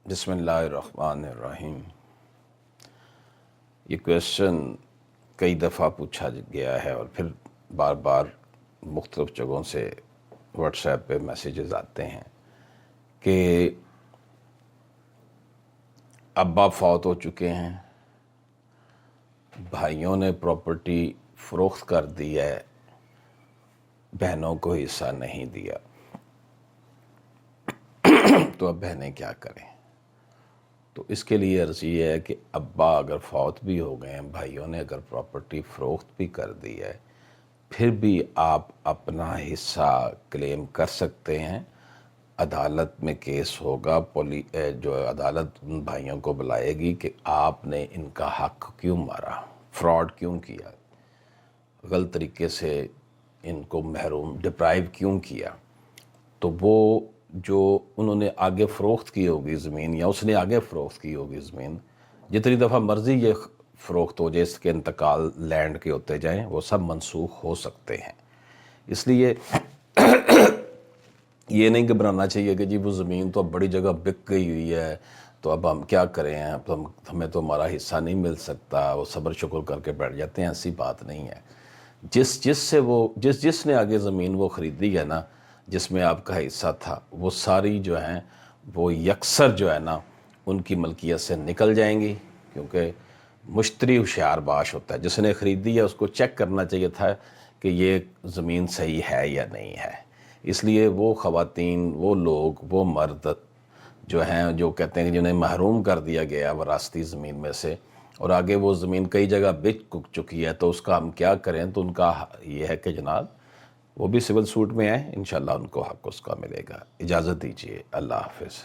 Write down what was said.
بسم اللہ الرحمن الرحیم۔ یہ کویشچن کئی دفعہ پوچھا گیا ہے اور پھر بار بار مختلف جگہوں سے واٹس ایپ پہ میسیجز آتے ہیں کہ ابا فوت ہو چکے ہیں، بھائیوں نے پراپرٹی فروخت کر دی ہے، بہنوں کو حصہ نہیں دیا، تو اب بہنیں کیا کریں؟ تو اس کے لیے عرض یہ ہے کہ ابا اگر فوت بھی ہو گئے ہیں، بھائیوں نے اگر پراپرٹی فروخت بھی کر دی ہے، پھر بھی آپ اپنا حصہ کلیم کر سکتے ہیں۔ عدالت میں کیس ہوگا، جو عدالت ان بھائیوں کو بلائے گی کہ آپ نے ان کا حق کیوں مارا، فراڈ کیوں کیا، غلط طریقے سے ان کو محروم ڈپرائیو کیوں کیا۔ تو وہ جو انہوں نے آگے فروخت کی ہوگی زمین، یا اس نے آگے فروخت کی ہوگی زمین، جتنی دفعہ مرضی یہ فروخت ہو جائے، اس کے انتقال لینڈ کے ہوتے جائیں، وہ سب منسوخ ہو سکتے ہیں۔ اس لیے یہ نہیں گھبرانا چاہیے کہ جی وہ زمین تو اب بڑی جگہ بک گئی ہوئی ہے، تو اب ہم کیا کریں، اب ہمیں تو ہمارا حصہ نہیں مل سکتا، وہ صبر شکر کر کے بیٹھ جاتے ہیں۔ ایسی بات نہیں ہے۔ جس نے آگے زمین وہ خریدی ہے نا، جس میں آپ کا حصہ تھا، وہ ساری جو ہیں وہ یکسر جو ہے نا ان کی ملکیت سے نکل جائیں گی، کیونکہ مشتری ہوشیار باش ہوتا ہے۔ جس نے خریدی ہے اس کو چیک کرنا چاہیے تھا کہ یہ زمین صحیح ہے یا نہیں ہے۔ اس لیے وہ خواتین، وہ لوگ، وہ مرد جو ہیں، جو کہتے ہیں کہ جنہیں محروم کر دیا گیا وراثتی زمین میں سے، اور آگے وہ زمین کئی جگہ بک چکی ہے، تو اس کا ہم کیا کریں؟ تو ان کا یہ ہے کہ جناب وہ بھی سول سوٹ میں ہیں، انشاءاللہ ان کو حق اس کا ملے گا۔ اجازت دیجیے، اللہ حافظ۔